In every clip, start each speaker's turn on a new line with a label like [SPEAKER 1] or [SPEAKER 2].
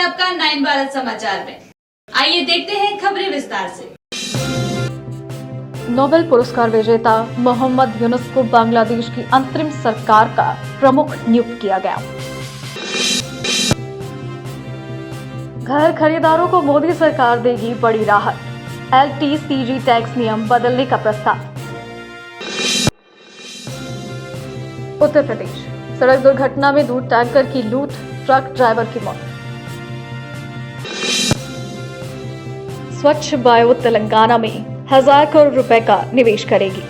[SPEAKER 1] आपका 9 भारत समाचार में। आइए देखते हैं खबरें विस्तार से।
[SPEAKER 2] नोबेल पुरस्कार विजेता मोहम्मद यूनुस को बांग्लादेश की अंतरिम सरकार का प्रमुख नियुक्त किया गया। घर खरीदारों को मोदी सरकार देगी बड़ी राहत, LTCG टैक्स नियम बदलने का प्रस्ताव। उत्तर प्रदेश, सड़क दुर्घटना में दूध टैंकर की लूट, ट्रक ड्राइवर की मौत। स्वच्छ बायो तेलंगाना में 1000 करोड़ रुपए का निवेश करेगी।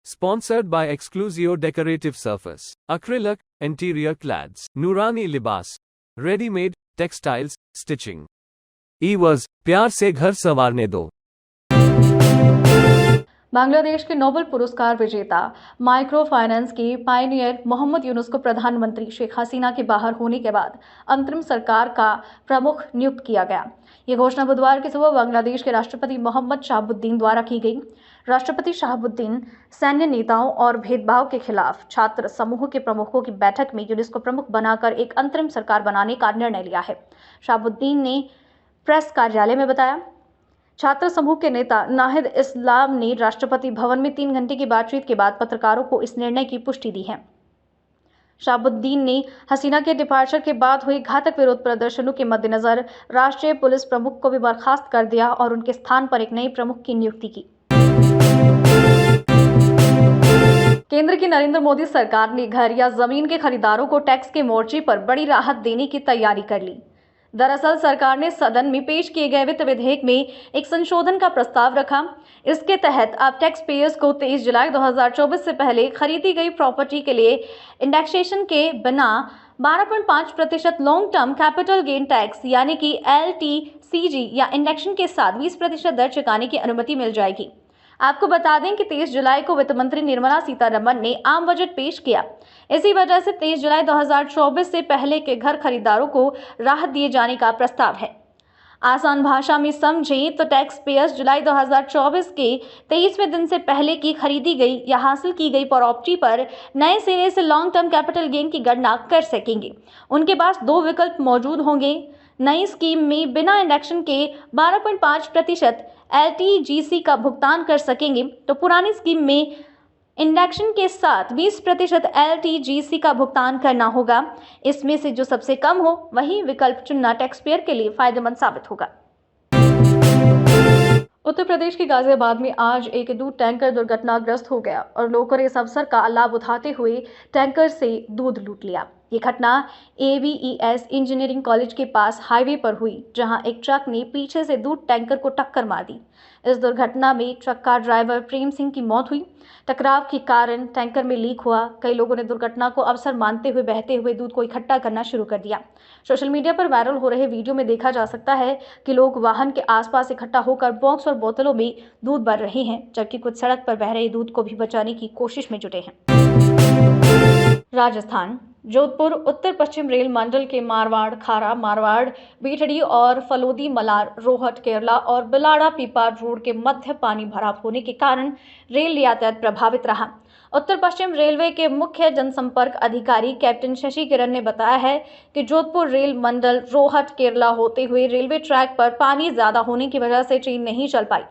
[SPEAKER 3] Sponsored by Exclusio Decorative Surface, Acrylic, Interior Clads, Nurani Libas, Ready-made, Textiles, Stitching. Ewers, प्यार से घर संवारने दो।
[SPEAKER 2] बांग्लादेश के नोबेल पुरस्कार विजेता माइक्रो फाइनेंस के पायनियर मोहम्मद यूनुस को प्रधानमंत्री शेख हसीना के बाहर होने के बाद अंतरिम सरकार का प्रमुख नियुक्त किया गया। ये घोषणा बुधवार की सुबह बांग्लादेश के राष्ट्रपति मोहम्मद शहाबुद्दीन द्वारा की गई। राष्ट्रपति शहाबुद्दीन सैन्य नेताओं और भेदभाव के खिलाफ छात्र समूह के प्रमुखों की बैठक में यूनुस को प्रमुख बनाकर एक अंतरिम सरकार बनाने का निर्णय लिया है। शहाबुद्दीन ने प्रेस कार्यालय में बताया। छात्र समूह के नेता नाहिद इस्लाम ने राष्ट्रपति भवन में 3 घंटे की बातचीत के बाद पत्रकारों को इस निर्णय की पुष्टि दी है। शहाबुद्दीन ने हसीना के डिपार्चर के बाद हुए घातक विरोध प्रदर्शनों के मद्देनजर राष्ट्रीय पुलिस प्रमुख को भी बर्खास्त कर दिया और उनके स्थान पर एक नए प्रमुख की नियुक्ति की। केंद्र की नरेंद्र मोदी सरकार ने घर या जमीन के खरीदारों को टैक्स के मोर्चे पर बड़ी राहत देने की तैयारी कर ली। दरअसल सरकार ने सदन में पेश किए गए वित्त विधेयक में एक संशोधन का प्रस्ताव रखा। इसके तहत अब टैक्स पेयर्स को 23 जुलाई 2024 से पहले खरीदी गई प्रॉपर्टी के लिए इंडेक्सेशन के बिना 12.5% long term capital gain tax यानी कि LTCG या इंडेक्सेशन के साथ 20% दर चुकाने की अनुमति मिल जाएगी। आपको बता दें कि 23 जुलाई को वित्त मंत्री निर्मला सीतारमण ने आम बजट पेश किया। इसी वजह से 23 जुलाई 2024 से पहले के घर खरीदारों को राहत दिए जाने का प्रस्ताव है। आसान भाषा में समझें तो टैक्स पेयर्स जुलाई 2024 के 23वें दिन से पहले की खरीदी गई या हासिल की गई प्रॉपर्टी पर नए सिरे से लॉन्ग टर्म कैपिटल गेन की गणना कर सकेंगे। उनके पास 2 विकल्प मौजूद होंगे। नई स्कीम में बिना इंडेक्सेशन के 12.5% LTGC का भुगतान कर सकेंगे, तो पुरानी स्कीम में इंडेक्सेशन के साथ 20% LTGC का भुगतान करना होगा। इसमें से जो सबसे कम हो वही विकल्प चुनना टैक्स पेयर के लिए फायदेमंद साबित होगा। उत्तर प्रदेश के गाजियाबाद में आज एक दूध टैंकर दुर्घटनाग्रस्त हो गया और लोगों ने इस अवसर का लाभ उठाते हुए टैंकर से दूध लूट लिया। ये घटना AVES इंजीनियरिंग कॉलेज के पास हाईवे पर हुई, जहां एक ट्रक ने पीछे से दूध टैंकर को टक्कर मार दी। इस दुर्घटना में ट्रक का ड्राइवर प्रेम सिंह की मौत हुई। टकराव के कारण टैंकर में लीक हुआ। कई लोगों ने दुर्घटना को अवसर मानते हुए बहते हुए दूध को इकट्ठा करना शुरू कर दिया। सोशल मीडिया पर वायरल हो रहे वीडियो में देखा जा सकता है कि लोग वाहन के आसपास इकट्ठा होकर बॉक्स और बोतलों में दूध भर रहे हैं, जबकि कुछ सड़क पर बह रहे दूध को भी बचाने की कोशिश में जुटे हैं। राजस्थान, जोधपुर उत्तर पश्चिम रेल मंडल के मारवाड़, खारा, मारवाड़, बीठड़ी और फलोदी मलार, रोहट, केरला और बिलाड़ा पीपा रोड के मध्य पानी भराव होने के कारण रेल यातायात प्रभावित रहा। उत्तर पश्चिम रेलवे के मुख्य जनसंपर्क अधिकारी कैप्टन शशि किरण ने बताया है कि जोधपुर रेल मंडल रोहट, केरला होते हुए रेलवे ट्रैक पर पानी ज्यादा होने की वजह से ट्रेन नहीं चल पाई।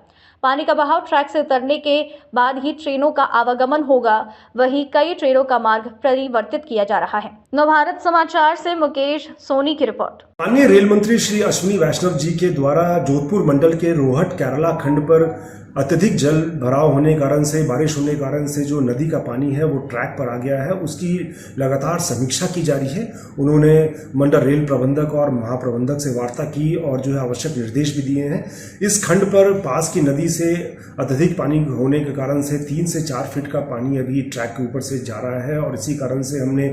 [SPEAKER 2] पानी का बहाव ट्रैक से उतरने के बाद ही ट्रेनों का आवागमन होगा, वहीं कई ट्रेनों का मार्ग परिवर्तित किया जा रहा है। नवभारत समाचार से मुकेश सोनी की रिपोर्ट।
[SPEAKER 4] माननीय रेल मंत्री श्री अश्विनी वैष्णव जी के द्वारा जोधपुर मंडल के रोहट केरला खंड पर अत्यधिक जल भराव होने के कारण से, बारिश होने के कारण से जो नदी का पानी है वो ट्रैक पर आ गया है, उसकी लगातार समीक्षा की जा रही है। उन्होंने मंडल रेल प्रबंधक और महाप्रबंधक से वार्ता की और जो है आवश्यक निर्देश भी दिए हैं। इस खंड पर पास की नदी से अत्यधिक पानी होने के कारण से 3 से 4 फीट का पानी अभी ट्रैक के ऊपर से जा रहा है और इसी कारण से हमने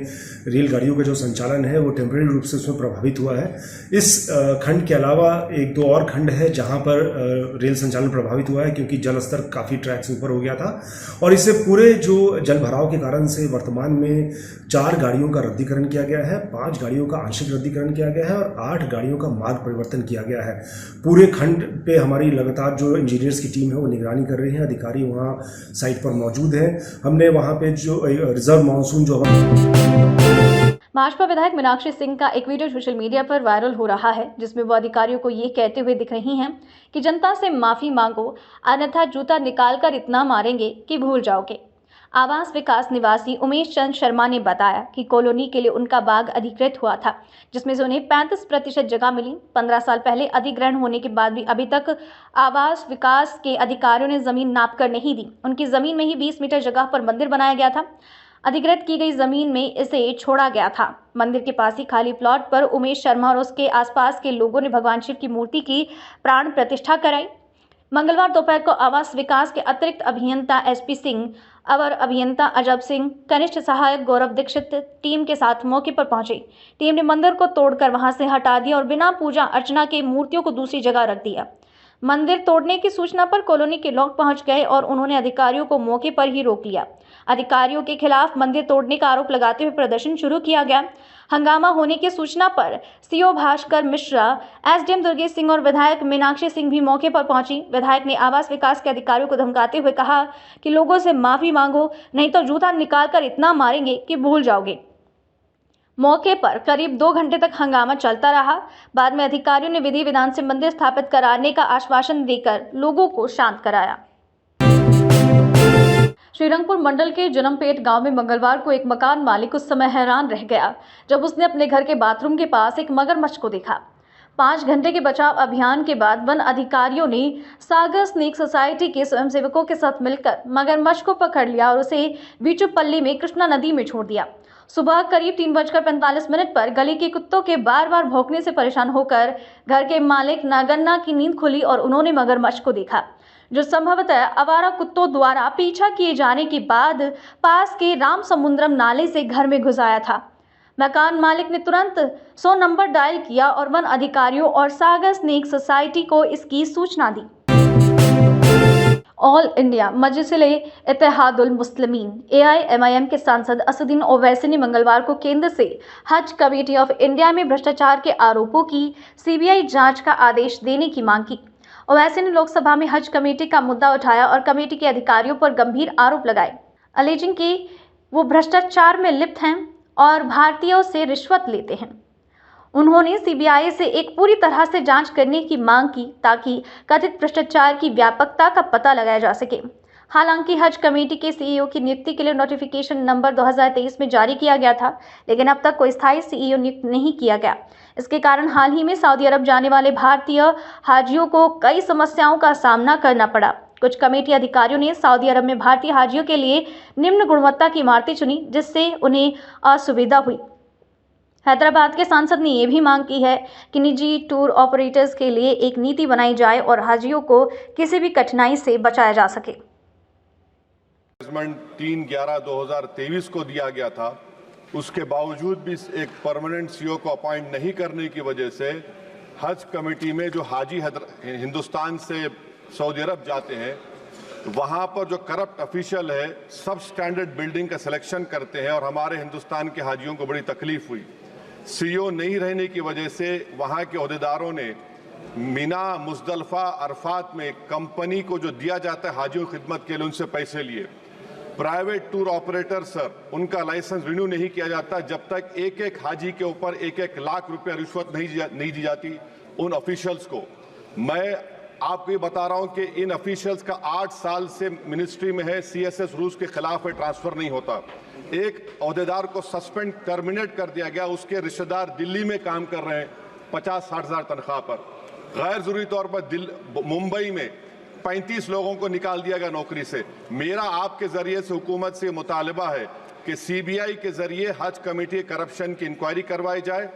[SPEAKER 4] रेलगाड़ियों का जो संचालन है वो टेम्परेरी रूप से उसमें प्रभावित हुआ है। इस खंड के अलावा 1-2 और खंड है जहां पर रेल संचालन प्रभावित हुआ है, क्योंकि जल स्तर काफी ट्रैक से ऊपर हो गया था और इससे पूरे जो जल भराव के कारण से वर्तमान में 4 गाड़ियों का रद्दीकरण किया गया है, 5 गाड़ियों का आंशिक रद्दीकरण किया गया है और 8 गाड़ियों का मार्ग परिवर्तन किया गया है। पूरे खंड पे हमारी लगातार जो इंजीनियर्स की टीम है वो निगरानी कर रही है, अधिकारी वहाँ साइट पर मौजूद हैं। हमने वहाँ पे जो रिजर्व मानसून जो
[SPEAKER 2] भाजपा विधायक मीनाक्षी सिंह का एक वीडियो सोशल मीडिया पर वायरल हो रहा है, जिसमें वो अधिकारियों को ये कहते हुए दिख रही हैं कि जनता से माफी मांगो, अन्यथा जूता निकालकर इतना मारेंगे कि भूल जाओगे। आवास विकास निवासी उमेश चंद शर्मा ने बताया कि कॉलोनी के लिए उनका बाग अधिकृत हुआ था, जिसमें से उन्हें 35% जगह मिली। 15 साल पहले अधिग्रहण होने के बाद भी अभी तक आवास विकास के अधिकारियों ने जमीन नाप कर नहीं दी। उनकी जमीन में ही 20 मीटर जगह पर मंदिर बनाया गया था। अधिकृत की गई जमीन में इसे छोड़ा गया था। मंदिर के पास ही खाली प्लॉट पर उमेश शर्मा और उसके आसपास के लोगों ने भगवान शिव की मूर्ति की प्राण प्रतिष्ठा कराई। मंगलवार दोपहर को आवास विकास के अतिरिक्त अभियंता एसपी सिंह, अवर अभियंता अजब सिंह, कनिष्ठ सहायक गौरव दीक्षित टीम के साथ मौके पर पहुंचे। टीम ने मंदिर को तोड़कर वहां से हटा दिया और बिना पूजा अर्चना के मूर्तियों को दूसरी जगह रख दिया। मंदिर तोड़ने की सूचना पर कॉलोनी के लोग पहुंच गए और उन्होंने अधिकारियों को मौके पर ही रोक लिया। अधिकारियों के खिलाफ मंदिर तोड़ने का आरोप लगाते हुए प्रदर्शन शुरू किया गया। हंगामा होने की सूचना पर सीओ भास्कर मिश्रा, एसडीएम दुर्गेश सिंह और विधायक मीनाक्षी सिंह भी मौके पर पहुंची। विधायक ने आवास विकास के अधिकारियों को धमकाते हुए कहा कि लोगों से माफी मांगो, नहीं तो जूता निकालकर इतना मारेंगे कि भूल जाओगे। मौके पर करीब 2 घंटे तक हंगामा चलता रहा। बाद में अधिकारियों ने विधि विधान से मंदिर स्थापित कराने का आश्वासन देकर लोगों को शांत कराया। श्रीरंगपुर मंडल के जनमपेट गांव में मंगलवार को एक मकान मालिक उस समय हैरान रह गया जब उसने अपने घर के बाथरूम के पास एक मगरमच्छ को देखा। 5 घंटे के बचाव अभियान के बाद वन अधिकारियों ने सागर स्नेक सोसाइटी के स्वयंसेवकों के साथ मिलकर मगरमच्छ को पकड़ लिया और उसे बीचूपल्ली में कृष्णा नदी में छोड़ दिया। सुबह करीब 3:45 पर गली के कुत्तों के बार भौंकने से परेशान होकर घर के मालिक नागन्ना की नींद खुली और उन्होंने मगरमच्छ को देखा, जो संभवतः आवारा कुत्तों द्वारा पीछा किए जाने के बाद पास के रामसमुद्रम नाले से घर में घुस आया था। मकान मालिक ने तुरंत 100 नंबर डायल किया और वन अधिकारियों और सागर स्नेक सोसाइटी को इसकी सूचना दी। ऑल इंडिया मजलिस-ए-इत्तेहादुल मुस्लिमीन AIMIM के सांसद असदुद्दीन ओवैसी ने मंगलवार को केंद्र से हज कमेटी ऑफ इंडिया में भ्रष्टाचार के आरोपों की CBI जांच का आदेश देने की मांग की। ओवैसी ने लोकसभा में हज कमेटी का मुद्दा उठाया और कमेटी के अधिकारियों पर गंभीर आरोप लगाए, अलेजिंग कि वो भ्रष्टाचार में लिप्त हैं और भारतीयों से रिश्वत लेते हैं। उन्होंने CBI से एक पूरी तरह से जांच करने की मांग की ताकि कथित भ्रष्टाचार की व्यापकता का पता लगाया जा सके। हालांकि हज कमेटी के CEO की नियुक्ति के लिए नोटिफिकेशन नंबर 2023 में जारी किया गया था, लेकिन अब तक कोई स्थायी CEO नियुक्त नहीं किया गया। इसके कारण हाल ही में सऊदी अरब जाने वाले भारतीय हाजियों को कई समस्याओं का सामना करना पड़ा। कुछ कमेटी अधिकारियों ने सऊदी अरब में भारतीय हाजियों के लिए निम्न गुणवत्ता की इमारतें चुनी, जिससे उन्हें असुविधा हुई। हैदराबाद के सांसद ने यह भी मांग की है कि निजी टूर ऑपरेटर्स के लिए एक नीति बनाई जाए और हाजियों को किसी भी कठिनाई से बचाया जा सके।
[SPEAKER 5] 3/11/2023 को दिया गया था, उसके बावजूद भी एक परमानेंट CEO को अपॉइंट नहीं करने की वजह से हज कमेटी में जो हाजी हिंदुस्तान से सऊदी अरब जाते हैं, वहां पर जो करप्ट ऑफिशियल है सब स्टैंडर्ड बिल्डिंग का सिलेक्शन करते हैं और हमारे हिंदुस्तान के हाजियों को बड़ी तकलीफ हुई। CEO नहीं रहने की वजह से वहां के अहदेदारों ने मीना, मुजदलफा, अरफात में कंपनी को जो दिया जाता है हाजियों की खिदमत के लिए उनसे पैसे लिए। प्राइवेट टूर ऑपरेटर सर, उनका लाइसेंस रिन्यू नहीं किया जाता जब तक एक हाजी के ऊपर 1 लाख रुपया रिश्वत नहीं दी जाती उन ऑफिशियल्स को। मैं आपको ये बता रहा हूं कि इन ऑफिशियल्स का 8 साल से मिनिस्ट्री में है, CSS रूल्स के खिलाफ है, ट्रांसफर नहीं होता। एक अहदेदार को सस्पेंड टर्मिनेट कर दिया गया, उसके रिश्तेदार दिल्ली में काम कर रहे हैं 50-60 हज़ार तनख्वाह पर। गैर जरूरी तौर पर मुंबई में 35 लोगों को निकाल दिया गया नौकरी से। मेरा आपके जरिए से हुकूमत से मुतालबा है कि CBI के जरिए हज कमेटी करप्शन की इंक्वायरी करवाई जाए,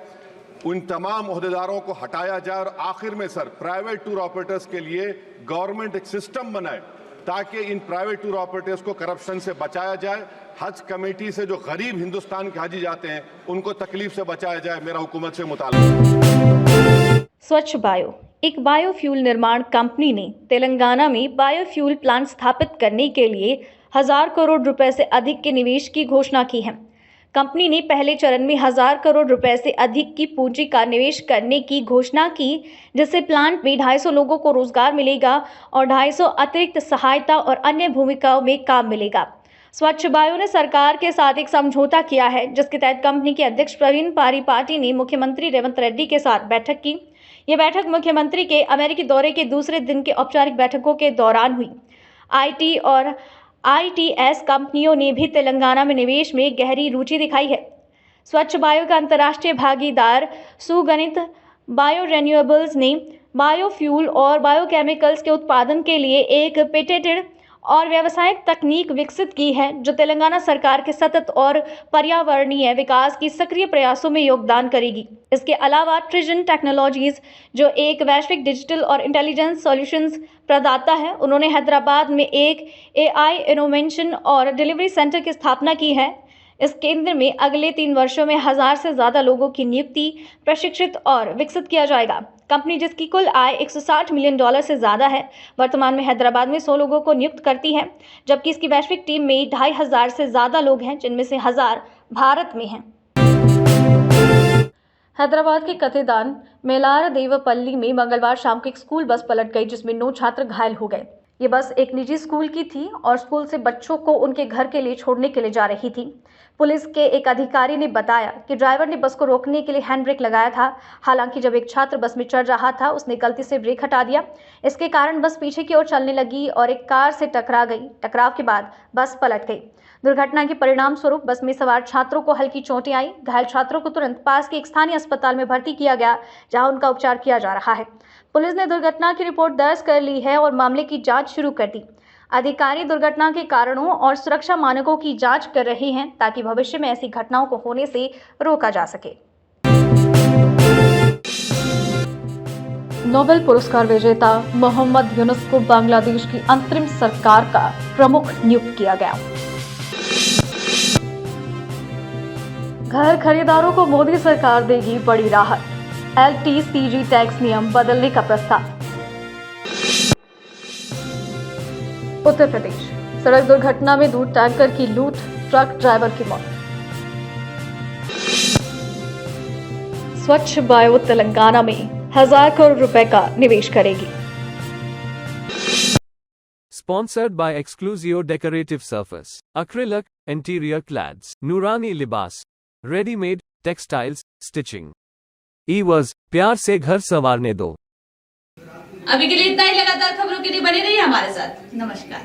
[SPEAKER 5] उन तमाम अहदेदारों को हटाया जाए और आखिर में सर प्राइवेट टूर ऑपरेटर्स के लिए गवर्नमेंट एक सिस्टम बनाए ताकि इन प्राइवेट टूर ऑपरेटर्स को करप्शन से बचाया जाए। हज कमेटी से जो गरीब हिंदुस्तान के हाजी जाते हैं उनको तकलीफ से बचाया जाए, मेरा हुकूमत से मुतालबा।
[SPEAKER 2] स्वच्छ बायो एक बायोफ्यूल निर्माण कंपनी ने तेलंगाना में बायोफ्यूल प्लांट स्थापित करने के लिए 1000 करोड़ रुपए से अधिक के निवेश की घोषणा की है। कंपनी ने पहले चरण में 1000 करोड़ रुपए से अधिक की पूंजी का निवेश करने की घोषणा की, जिससे प्लांट में 250 लोगों को रोजगार मिलेगा और 250 अतिरिक्त सहायता और अन्य भूमिकाओं में काम मिलेगा। स्वच्छ बायो ने सरकार के साथ एक समझौता किया है, जिसके तहत कंपनी के अध्यक्ष प्रवीण पारिपाटी ने मुख्यमंत्री रेवंत रेड्डी के साथ बैठक की। ये बैठक मुख्यमंत्री के अमेरिकी दौरे के दूसरे दिन के औपचारिक बैठकों के दौरान हुई। आईटी और आईटीएस कंपनियों ने भी तेलंगाना में निवेश में गहरी रुचि दिखाई है। स्वच्छ बायो का अंतर्राष्ट्रीय भागीदार सुगणित बायो रिन्यूएबल्स ने बायोफ्यूल और बायोकेमिकल्स के उत्पादन के लिए एक पेटेंटेड और व्यावसायिक तकनीक विकसित की है, जो तेलंगाना सरकार के सतत और पर्यावरणीय विकास की सक्रिय प्रयासों में योगदान करेगी। इसके अलावा ट्रिजन टेक्नोलॉजीज, जो एक वैश्विक डिजिटल और इंटेलिजेंस सॉल्यूशंस प्रदाता है, उन्होंने हैदराबाद में एक AI इनोवेशन और डिलीवरी सेंटर की स्थापना की है। इस केंद्र में अगले 3 वर्षों में 1000 से ज़्यादा लोगों की नियुक्ति, प्रशिक्षित और विकसित किया जाएगा। कंपनी, जिसकी कुल आय $160 मिलियन से ज़्यादा है, वर्तमान में हैदराबाद में 100 लोगों को नियुक्त करती है, जबकि इसकी वैश्विक टीम में 2500 से ज़्यादा लोग हैं, जिनमें से 1000 भारत में हैं। हैदराबाद के कथेदान मेलार देवपल्ली में मंगलवार शाम को एक स्कूल बस पलट गई, जिसमें 9 छात्र घायल हो गए। ये बस एक निजी स्कूल की थी और स्कूल से बच्चों को उनके घर के लिए छोड़ने के लिए जा रही थी। पुलिस के एक अधिकारी ने बताया कि ड्राइवर ने बस को रोकने के लिए हैंड ब्रेक लगाया था। हालांकि जब एक छात्र बस में चढ़ रहा था, उसने गलती से ब्रेक हटा दिया। इसके कारण बस पीछे की ओर चलने लगी और एक कार से टकरा गई। टकराव के बाद बस पलट गई। दुर्घटना के परिणाम स्वरूप बस में सवार छात्रों को हल्की चोटें आई। घायल छात्रों को तुरंत पास के एक स्थानीय अस्पताल में भर्ती किया गया, जहां उनका उपचार किया जा रहा है। पुलिस ने दुर्घटना की रिपोर्ट दर्ज कर ली है और मामले की जांच शुरू कर दी। अधिकारी दुर्घटना के कारणों और सुरक्षा मानकों की जांच कर रहे हैं, ताकि भविष्य में ऐसी घटनाओं को होने से रोका जा सके। नोबेल पुरस्कार विजेता मोहम्मद यूनुस को बांग्लादेश की अंतरिम सरकार का प्रमुख नियुक्त किया गया। घर खरीदारों को मोदी सरकार देगी बड़ी राहत। LTCG टैक्स नियम बदलने का प्रस्ताव। उत्तर प्रदेश, सड़क दुर्घटना में दूध टैंकर की लूट, ट्रक ड्राइवर की मौत। स्वच्छ बायो तेलंगाना में 1000 करोड़ रुपए का निवेश करेगी।
[SPEAKER 3] Sponsored by Exclusio Decorative Surface, Acrylic, Interior Clads, Nurani Libas, Ready-made, Textiles, Stitching. E-was, प्यार से घर संवारने दो।
[SPEAKER 1] अभी के लिए इतना ही। लगातार खबरों के लिए बने रहिए हमारे साथ। नमस्कार।